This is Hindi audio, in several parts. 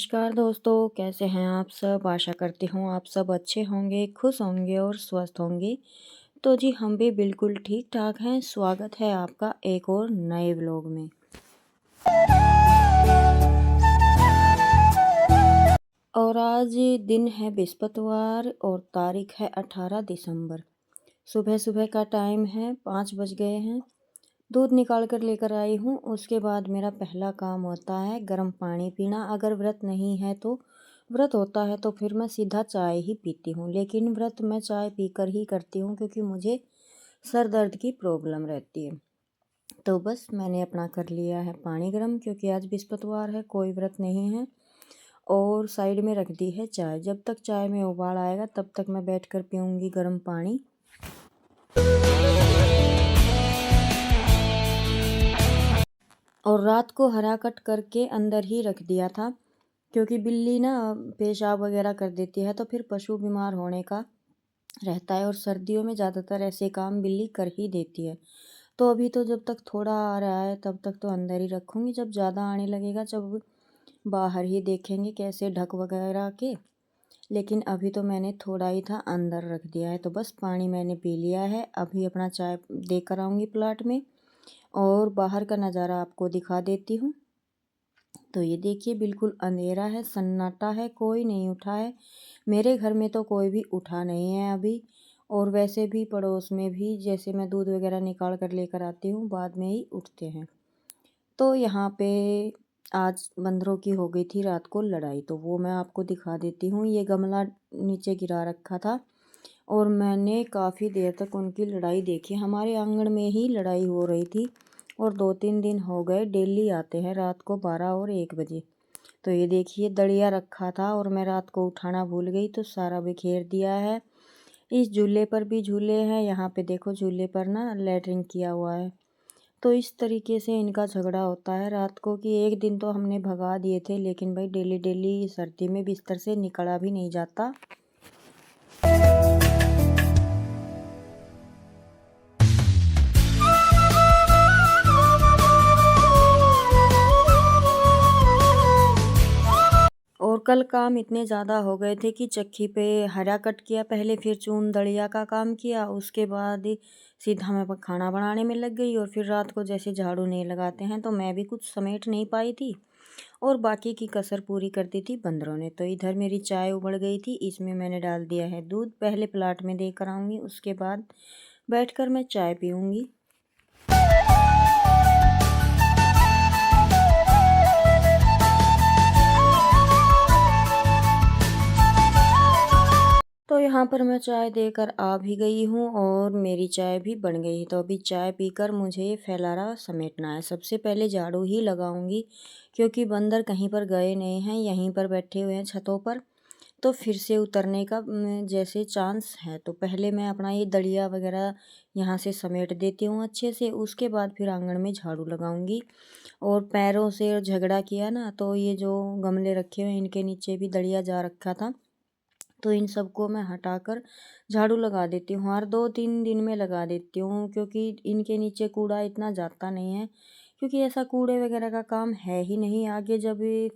नमस्कार दोस्तों, कैसे हैं आप सब? आशा करती हूँ आप सब अच्छे होंगे, खुश होंगे और स्वस्थ होंगे। तो जी हम भी बिल्कुल ठीक-ठाक हैं। स्वागत है आपका एक और नए व्लॉग में। और आज दिन है बृहस्पतिवार और तारीख है 18 दिसंबर। सुबह-सुबह का टाइम है, 5 बज गए हैं। दूध निकाल कर लेकर आई हूँ। उसके बाद मेरा पहला काम होता है गर्म पानी पीना। अगर व्रत नहीं है तो व्रत होता है तो फिर मैं सीधा चाय ही पीती हूँ, लेकिन व्रत मैं चाय पीकर ही करती हूँ क्योंकि मुझे सर दर्द की प्रॉब्लम रहती है। तो बस मैंने अपना कर लिया है पानी गर्म, क्योंकि आज बृहस्पतिवार है, कोई व्रत नहीं है। और साइड में रख दी है चाय। जब तक चाय में उबाल आएगा तब तक मैं बैठ कर पीऊँगी गर्म पानी। और रात को हरा कट करके अंदर ही रख दिया था, क्योंकि बिल्ली ना पेशाब वगैरह कर देती है तो फिर पशु बीमार होने का रहता है। और सर्दियों में ज़्यादातर ऐसे काम बिल्ली कर ही देती है। तो अभी तो जब तक थोड़ा आ रहा है तब तक तो अंदर ही रखूँगी। जब ज़्यादा आने लगेगा जब बाहर ही देखेंगे कैसे ढक वगैरह के। लेकिन अभी तो मैंने थोड़ा ही था अंदर रख दिया है। तो बस पानी मैंने पी लिया है। अभी अपना चाय देकर आऊँगी प्लाट में और बाहर का नज़ारा आपको दिखा देती हूँ। तो ये देखिए बिल्कुल अंधेरा है, सन्नाटा है, कोई नहीं उठा है। मेरे घर में तो कोई भी उठा नहीं है अभी। और वैसे भी पड़ोस में भी जैसे मैं दूध वगैरह निकाल कर लेकर आती हूँ, बाद में ही उठते हैं। तो यहाँ पे आज बंदरों की हो गई थी रात को लड़ाई, तो वो मैं आपको दिखा देती हूँ। ये गमला नीचे गिरा रखा था और मैंने काफ़ी देर तक उनकी लड़ाई देखी। हमारे आंगन में ही लड़ाई हो रही थी और 2-3 दिन हो गए डेली आते हैं रात को 12 और 1 बजे। तो ये देखिए दड़िया रखा था और मैं रात को उठाना भूल गई तो सारा बिखेर दिया है। इस झूले पर भी झूले हैं, यहाँ पे देखो झूले पर ना लैटरिन किया हुआ है। तो इस तरीके से इनका झगड़ा होता है रात को, कि एक दिन तो हमने भगा दिए थे, लेकिन भाई डेली डेली सर्दी में बिस्तर से निकला भी नहीं जाता। और कल काम इतने ज़्यादा हो गए थे कि चक्की पे हरा कट किया पहले, फिर चून दड़िया का काम किया, उसके बाद सीधा मैं खाना बनाने में लग गई। और फिर रात को जैसे झाड़ू नहीं लगाते हैं तो मैं भी कुछ समेट नहीं पाई थी और बाकी की कसर पूरी कर दी थी बंदरों ने। तो इधर मेरी चाय उबल गई थी, इसमें मैंने डाल दिया है दूध। पहले प्लाट में देकर आऊँगी, उसके बाद बैठकर मैं चाय पीऊँगी। तो यहाँ पर मैं चाय देकर आ भी गई हूँ और मेरी चाय भी बन गई है। तो अभी चाय पीकर मुझे ये फैलारा समेटना है। सबसे पहले झाड़ू ही लगाऊंगी, क्योंकि बंदर कहीं पर गए नहीं हैं, यहीं पर बैठे हुए हैं छतों पर। तो फिर से उतरने का जैसे चांस है, तो पहले मैं अपना ये दड़िया वगैरह यहाँ से समेट देती हूँ अच्छे से। उसके बाद फिर आंगन में झाड़ू लगाऊंगी। और पैरों से झगड़ा किया ना, तो ये जो गमले रखे हुए हैं इनके नीचे भी दड़िया जा रखा था, तो इन सबको मैं हटाकर झाड़ू लगा देती हूँ। हर 2-3 दिन में लगा देती हूँ, क्योंकि इनके नीचे कूड़ा इतना जाता नहीं है। क्योंकि ऐसा कूड़े वगैरह का काम है ही नहीं। आगे जब ये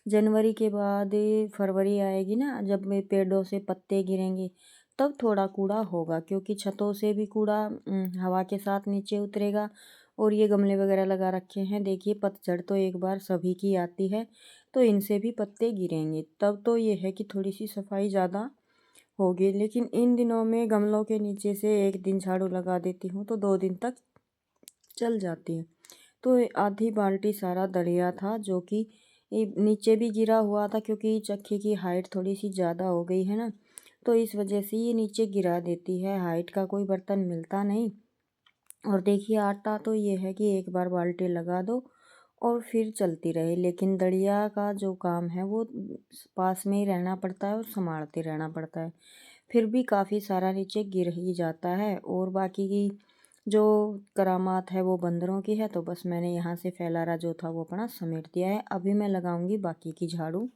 जनवरी के बाद ये फरवरी आएगी ना, जब ये पेड़ों से पत्ते गिरेंगे तब थोड़ा कूड़ा होगा, क्योंकि छतों से भी कूड़ा हवा के साथ नीचे उतरेगा। और ये गमले वगैरह लगा रखे हैं, देखिए पतझड़ तो एक बार सभी की आती है, तो इनसे भी पत्ते गिरेंगे। तब तो ये है कि थोड़ी सी सफाई ज़्यादा होगी। लेकिन इन दिनों में गमलों के नीचे से एक दिन झाड़ू लगा देती हूँ तो 2 दिन तक चल जाती है। तो आधी बाल्टी सारा दलिया था, जो कि ये नीचे भी गिरा हुआ था, क्योंकि चक्की की हाइट थोड़ी सी ज़्यादा हो गई है ना, तो इस वजह से ये नीचे गिरा देती है। हाइट का कोई बर्तन मिलता नहीं। और देखिए आटा तो ये है कि एक बार बाल्टी लगा दो और फिर चलती रहे, लेकिन दड़िया का जो काम है वो पास में ही रहना पड़ता है और संभालते रहना पड़ता है। फिर भी काफ़ी सारा नीचे गिर ही जाता है। और बाकी की जो करामात है वो बंदरों की है। तो बस मैंने यहाँ से फैलारा जो था वो अपना समेट दिया है। अभी मैं लगाऊंगी बाकी की झाड़ू।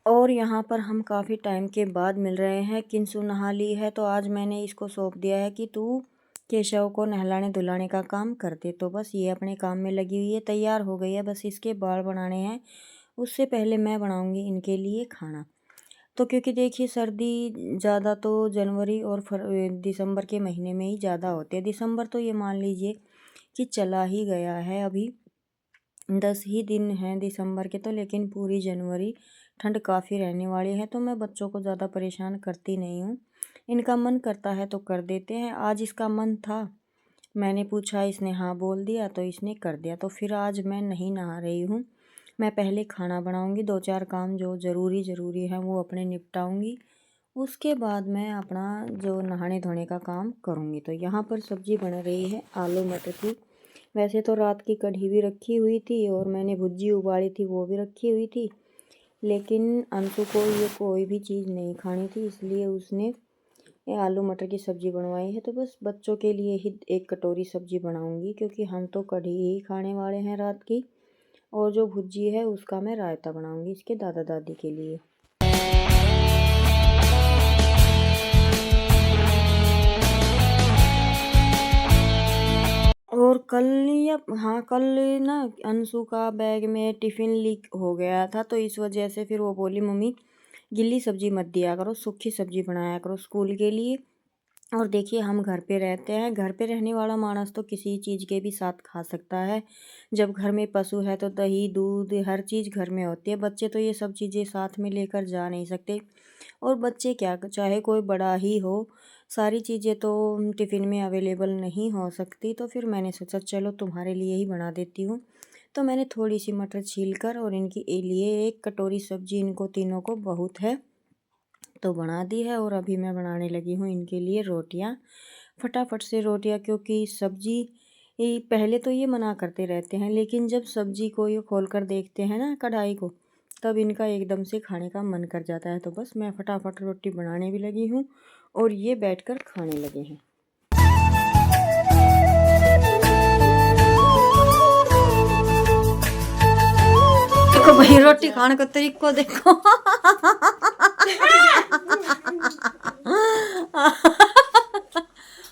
और यहाँ पर हम काफ़ी टाइम के बाद मिल रहे हैं। किंसु नहा ली है, तो आज मैंने इसको सौंप दिया है कि तू केशव को नहलाने धुलाने का काम करते। तो बस ये अपने काम में लगी हुई है, तैयार हो गई है, बस इसके बाल बनाने हैं। उससे पहले मैं बनाऊंगी इनके लिए खाना। तो क्योंकि देखिए सर्दी ज़्यादा तो जनवरी और दिसंबर के महीने में ही ज़्यादा होती है। दिसंबर तो ये मान लीजिए कि चला ही गया है, अभी 10 ही दिन हैं दिसंबर के तो, लेकिन पूरी जनवरी ठंड काफ़ी रहने वाली है। तो मैं बच्चों को ज़्यादा परेशान करती नहीं हूँ, इनका मन करता है तो कर देते हैं। आज इसका मन था, मैंने पूछा, इसने हाँ बोल दिया तो इसने कर दिया। तो फिर आज मैं नहीं नहा रही हूँ, मैं पहले खाना बनाऊँगी, 2-4 काम जो ज़रूरी हैं वो अपने निपटाऊँगी, उसके बाद मैं अपना जो नहाने धोने का काम करूँगी। तो यहाँ पर सब्ज़ी बन रही है आलू मटर की। वैसे तो रात की कढ़ी भी रखी हुई थी और मैंने भुज्जी उबाली थी वो भी रखी हुई थी, लेकिन अंशु को ये कोई भी चीज़ नहीं खानी थी, इसलिए उसने ये आलू मटर की सब्ज़ी बनवाई है। तो बस बच्चों के लिए ही 1 कटोरी सब्ज़ी बनाऊंगी, क्योंकि हम तो कढ़ी ही खाने वाले हैं रात की। और जो भुज्जी है उसका मैं रायता बनाऊंगी इसके दादा दादी के लिए। और कल, या हाँ कल ना, अंशु का बैग में टिफ़िन लीक हो गया था, तो इस वजह से फिर वो बोली मम्मी गीली सब्ज़ी मत दिया करो, सूखी सब्ज़ी बनाया करो स्कूल के लिए। और देखिए हम घर पे रहते हैं, घर पे रहने वाला मानस तो किसी चीज़ के भी साथ खा सकता है। जब घर में पशु है तो दही दूध हर चीज़ घर में होती है, बच्चे तो ये सब चीज़ें साथ में लेकर जा नहीं सकते। और बच्चे क्या, चाहे कोई बड़ा ही हो, सारी चीज़ें तो टिफ़िन में अवेलेबल नहीं हो सकती। तो फिर मैंने सोचा चलो तुम्हारे लिए ही बना देती हूँ। तो मैंने थोड़ी सी मटर छील कर और इनके लिए 1 कटोरी सब्ज़ी, इनको तीनों को बहुत है, तो बना दी है। और अभी मैं बनाने लगी हूँ इनके लिए रोटियाँ, फटाफट से रोटियाँ, क्योंकि सब्ज़ी पहले तो ये मना करते रहते हैं, लेकिन जब सब्ज़ी को ये खोल कर देखते हैं ना कढ़ाई को, तब इनका एकदम से खाने का मन कर जाता है। तो बस मैं फटाफट रोटी बनाने भी लगी हूँ और ये बैठकर खाने लगे हैं। देखो भाई रोटी खाने का तरीको देखो।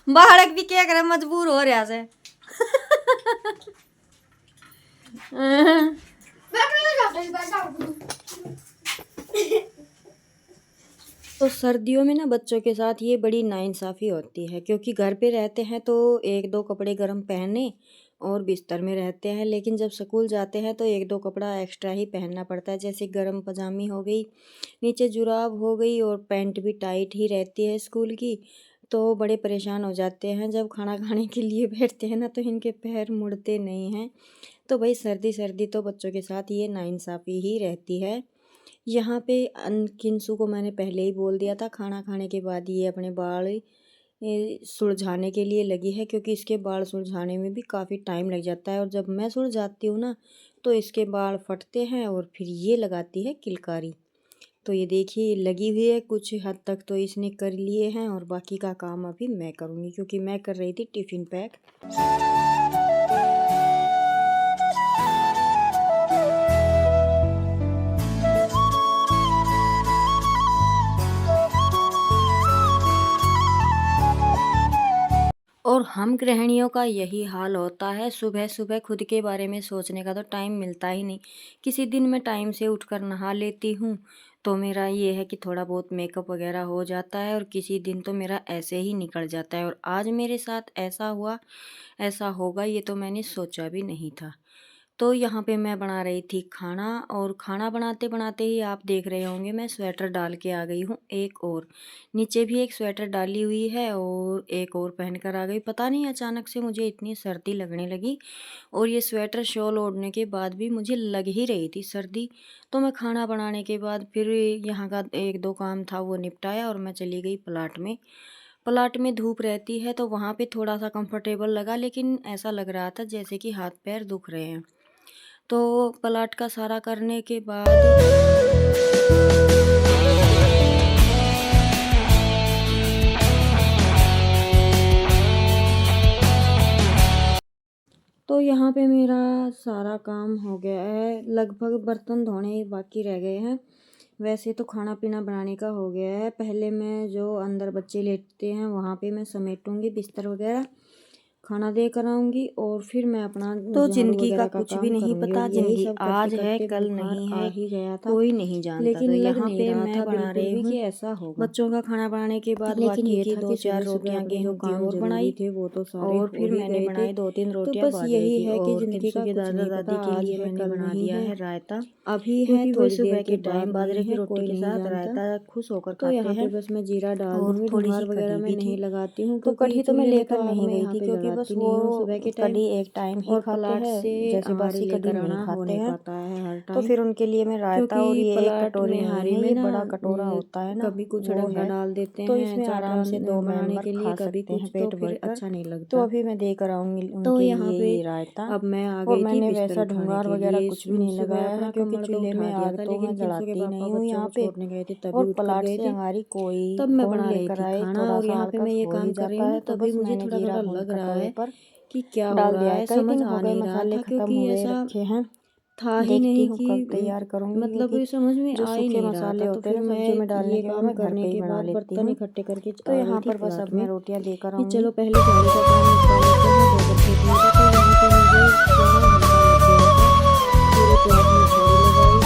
बालक भी क्या करे, मजबूर हो रहा से। तो सर्दियों में ना बच्चों के साथ ये बड़ी नाइंसाफ़ी होती है, क्योंकि घर पे रहते हैं तो 1-2 कपड़े गर्म पहने और बिस्तर में रहते हैं, लेकिन जब स्कूल जाते हैं तो 1-2 कपड़ा एक्स्ट्रा ही पहनना पड़ता है, जैसे गर्म पजामी हो गई, नीचे जुराब हो गई और पैंट भी टाइट ही रहती है स्कूल की। तो बड़े परेशान हो जाते हैं जब खाना खाने के लिए बैठते हैं ना, तो इनके पैर मुड़ते नहीं हैं। तो भाई सर्दी सर्दी तो बच्चों के साथ ये नाइंसाफ़ी ही रहती है। यहाँ पे किंसु को मैंने पहले ही बोल दिया था, खाना खाने के बाद ये अपने बाल सुलझाने के लिए लगी है, क्योंकि इसके बाल सुलझाने में भी काफ़ी टाइम लग जाता है। और जब मैं सुलझाती हूँ ना तो इसके बाल फटते हैं और फिर ये लगाती है किलकारी। तो ये देखिए लगी हुई है, कुछ हद तक तो इसने कर लिए हैं और बाकी का काम अभी मैं करूँगी, क्योंकि मैं कर रही थी टिफ़िन पैक। और हम गृहिणियों का यही हाल होता है, सुबह सुबह खुद के बारे में सोचने का तो टाइम मिलता ही नहीं। किसी दिन मैं टाइम से उठकर नहा लेती हूँ तो मेरा ये है कि थोड़ा बहुत मेकअप वगैरह हो जाता है, और किसी दिन तो मेरा ऐसे ही निकल जाता है। और आज मेरे साथ ऐसा हुआ, ऐसा होगा ये तो मैंने सोचा भी नहीं था। तो यहाँ पे मैं बना रही थी खाना, और खाना बनाते बनाते ही आप देख रहे होंगे मैं स्वेटर डाल के आ गई हूँ एक और। नीचे भी एक स्वेटर डाली हुई है और एक और पहन कर आ गई। पता नहीं अचानक से मुझे इतनी सर्दी लगने लगी, और ये स्वेटर शॉल ओढ़ने के बाद भी मुझे लग ही रही थी सर्दी। तो मैं खाना बनाने के बाद फिर यहाँ का 1-2 काम था वो निपटाया और मैं चली गई प्लाट में। प्लाट में धूप रहती है तो वहाँ पे थोड़ा सा कंफर्टेबल लगा, लेकिन ऐसा लग रहा था जैसे कि हाथ पैर दुख रहे हैं। तो प्लाट का सारा करने के बाद तो यहाँ पे मेरा सारा काम हो गया है, लगभग बर्तन धोने बाकी रह गए हैं। वैसे तो खाना पीना बनाने का हो गया है। पहले मैं जो अंदर बच्चे लेटते हैं वहाँ पे मैं समेटूंगी बिस्तर वगैरह, खाना दे कर आऊँगी और फिर मैं अपना तो झाड़ू जिंदगी वगैरह का का कुछ काम भी नहीं करूँगी। पता, और यही जिंदगी सब आज करते है करते कल बुखार नहीं आ है, ही गया था, कोई नहीं जानता। लेकिन तो लग यहाँ नहीं पे रहा मैं था बना बिल्कुल रही भी हूँ कि ऐसा होगा। बच्चों का खाना बनाने के बाद लेकिन बाकी ये की था दो कि चार सुबह सुबह रोटियां अपने जो गेहूं की काम और जरूरी बनाई थे वो तो सारे और हो फिर ही मैंने गए थे। बनाई 2-3 तो रोटियां बस यही बाजरे की। है कि और जिंदगी किंसू का के कुछ दादा नहीं दादी पता, के आज लिए है मैंने कल बना नहीं दिया है, है रायता, अभी है क्योंकि वह थोड़ी देर सुबह के के बाद टाइम बाजरे नहीं की है, रोटी कोई के नहीं साथ जानता। रायता खुश होकर तो खाते यहाँ पे हैं। बस मैं जीरा डाल और दूंगी, थोड़ी सी धुआर वगैरह कढ़ी मैं भी नहीं थी, लगाती हूँ तो क्योंकि कढ़ी तो मैं चूल्हे में तो लेकर आग नहीं मैं गई यहाँ थी, पे क्योंकि बस जलाती वो नहीं हूँ सुबह के टाइम। कढ़ी एक टाइम ही और खाते प्लाट हैं, से जैसे अंगारी बासी लेकर कढ़ी नहीं आना हो खाते नहीं हैं। पाता है हर तो टाइम, फिर उनके लिए मैं रायता, और क्योंकि ये एक प्लाट कटोरी में नहीं हारी है, में ये ना बड़ा कटोरा होता है ना, कभी कुछ वो अड़ंगा है। डाल देते तो हैं इसमें चाट आराम से 2 बनाने मेंबर के लिए, खा कभी सकते हैं कुछ, तो पेट फिर भरकर। अच्छा नहीं तो लगता। अभी मैं देकर आऊँगी तो उनके यहाँ लिए पे ये रायता। अब मैं आ और गई थी मैंने बिस्तर वैसा उठाने ढूंगार के वगैरह लिए। कुछ भी नहीं सुबह लगाया है, अपना क्योंकि कम्बल तो चूल्हे उठा में दिया आग था, तो लेकिन मैं किंसु के जलाती पापा नहीं हूँ बच्चों यहाँ को पे। छोड़ने गए थे तभी और उठ कर प्लाट गए से थे। अंगारी कोई तब मैं कौन बना रही लेकर थी आए, खाना, थोड़ा और सा यहाँ पे हल्का मैं ये हो काम ही कर रही जाता हूँ है, ना, तो तभी बस मुझे मैंने थोड़ा जीरा थोड़ा भून लग रहा तवे है पर कि क्या हो डाल रहा दिया है। है, कई समझ दिन हो आ गए नहीं रहा मसाले था, ख़त्म क्योंकि हुए ऐसा रखे हैं, था ही देखती नहीं हूँ कि कब तैयार करूँगी, मतलब क्योंकि समझ में जो आ ही सूखे नहीं रहा मसाले था। तो होते हैं फिर ना मैं सब्जियों में डालने ये के बाद काम मैं घर करने पे ही के बना बाद लेती बर्तन हूँ। इकट्ठे करके तो आ गई यहाँ थी पर बस प्लाट अब मैं में रोटियाँ देकर कि आऊँगी। चलो पहले झाड़ू का काम निपटा लेते हैं। गोबर फेंक लिया था, तो यहाँ पे मुझे बड़ा घंटा लग गया था। पूरे प्लाट में झाड़ू लगाई,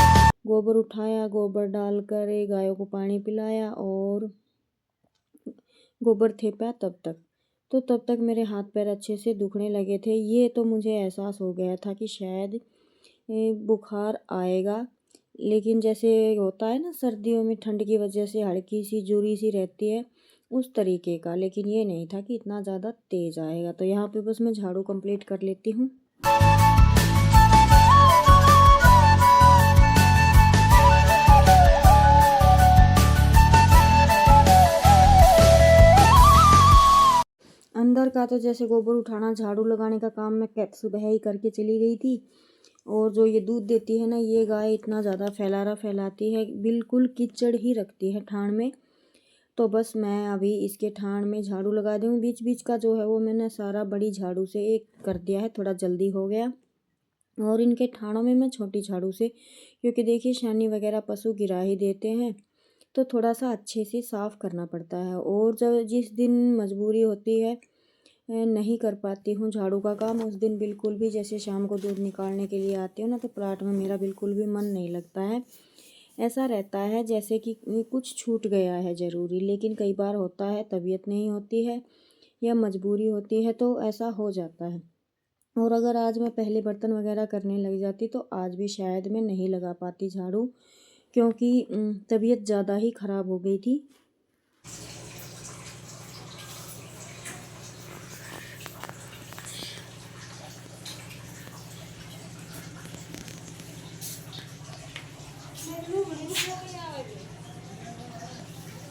गोबर उठाया, गोबर डालकर गायों को पानी पिलाया और गोबर थेपा तब तक मेरे हाथ पैर अच्छे से दुखने लगे थे। ये तो मुझे एहसास हो गया था कि शायद बुखार आएगा। लेकिन जैसे होता है ना सर्दियों में ठंड की वजह से हल्की सी जुरी सी रहती है, उस तरीके का, लेकिन ये नहीं था कि इतना ज़्यादा तेज़ आएगा। तो यहाँ पे बस मैं झाड़ू कंप्लीट कर लेती हूँ। अंदर का तो जैसे गोबर उठाना, झाड़ू लगाने का काम मैं सुबह ही करके चली गई थी। और जो ये दूध देती है ना, ये गाय इतना ज़्यादा फैलाती है, बिल्कुल कीचड़ ही रखती है ठाण में। तो बस मैं अभी इसके ठाण में झाड़ू लगा दूँ। बीच बीच का जो है वो मैंने सारा बड़ी झाड़ू से एक कर दिया है, थोड़ा जल्दी हो गया। और इनके ठाणों में मैं छोटी झाड़ू से, क्योंकि देखिए छानी वगैरह पशु गिरा ही देते हैं, तो थोड़ा सा अच्छे से साफ़ करना पड़ता है। और जब जिस दिन मजबूरी होती है नहीं कर पाती हूँ झाड़ू का काम, उस दिन बिल्कुल भी, जैसे शाम को दूध निकालने के लिए आती हूँ ना, तो प्लाट में मेरा बिल्कुल भी मन नहीं लगता है। ऐसा रहता है जैसे कि कुछ छूट गया है ज़रूरी। लेकिन कई बार होता है, तबीयत नहीं होती है या मजबूरी होती है, तो ऐसा हो जाता है। और अगर आज मैं पहले बर्तन वगैरह करने लग जाती तो आज भी शायद मैं नहीं लगा पाती झाड़ू, क्योंकि तबीयत ज़्यादा ही ख़राब हो गई थी।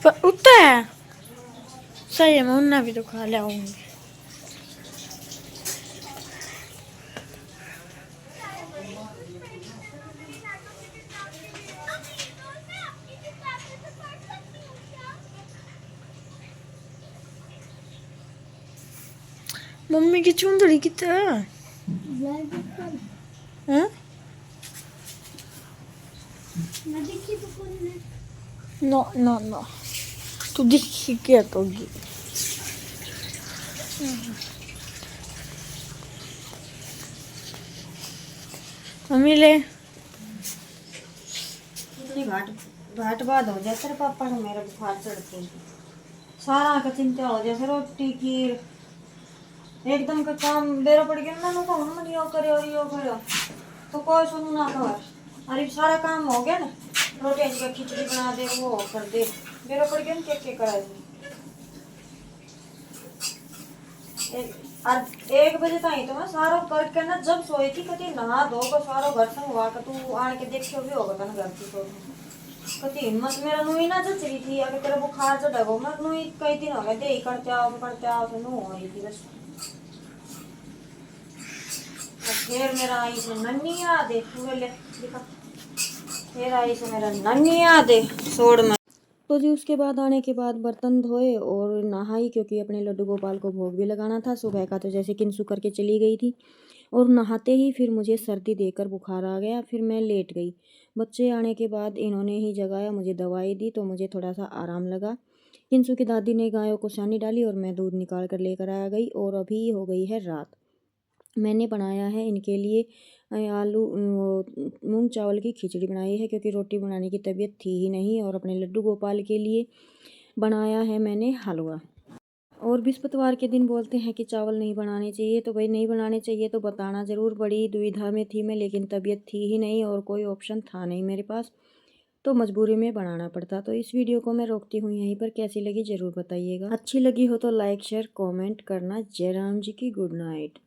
पर उतना है सही है, मैं उन्ना भी तो खा ले आऊँगी। मम्मी की चुंदड़ी कितना है? नो नो नो, तू दिखी क्या तो मम्मी ले इतनी घाट बाद हो जाए तेरे पापा को मेरा बुखार चढ़ते हैं, सारा का चिंता हो जाए, रोटी की एकदम का काम बेरो पड़ गया ना, नुको मन यो करे तो कोई सुनू ना खबर। अरे सारा काम हो गया ना, रोटी का खिचड़ी बना दे, वो कर दे, बेरो पड़ गया ना, क्या करा एक बजे ताई तो मैं सारो करके ना जब सोई थी, कति नहा धो को सारो घर संगवा के तू आने के देखियो भी होगा तन घर की, तो कति हिम्मत मेरा नुई ना जच रही थी। अगर तेरा बुखार चढ़ा मैं नुई कई दिन हो गए दे करते आओ तो नु हो रही थी बस। फिर मेरा आई से नन्नी याद है, दिखा फिर आई से मेरा नन्नी याद है छोड़ में। तो जी उसके बाद आने के बाद बर्तन धोए और नहाई, क्योंकि अपने लड्डू गोपाल को भोग भी लगाना था सुबह का, तो जैसे किंसु करके चली गई थी। और नहाते ही फिर मुझे सर्दी देकर बुखार आ गया, फिर मैं लेट गई। बच्चे आने के बाद इन्होंने ही जगाया, मुझे दवाई दी, तो मुझे थोड़ा सा आराम लगा। किंसु की दादी ने गायों को सानी डाली और मैं दूध निकाल कर लेकर आ गई और अभी हो गई है रात। मैंने बनाया है इनके लिए आलू मूंग चावल की खिचड़ी बनाई है, क्योंकि रोटी बनाने की तबीयत थी ही नहीं। और अपने लड्डू गोपाल के लिए बनाया है मैंने हलवा। और बृहस्पतिवार के दिन बोलते हैं कि चावल नहीं बनाने चाहिए, तो भाई नहीं बनाने चाहिए तो बताना ज़रूर। बड़ी दुविधा में थी मैं, लेकिन तबीयत थी ही नहीं और कोई ऑप्शन था नहीं मेरे पास, तो मजबूरी में बनाना पड़ता। तो इस वीडियो को मैं रोकती हूँ यहीं पर। कैसी लगी ज़रूर बताइएगा। अच्छी लगी हो तो लाइक शेयर कमेंट करना। जय राम जी की गुड नाइट।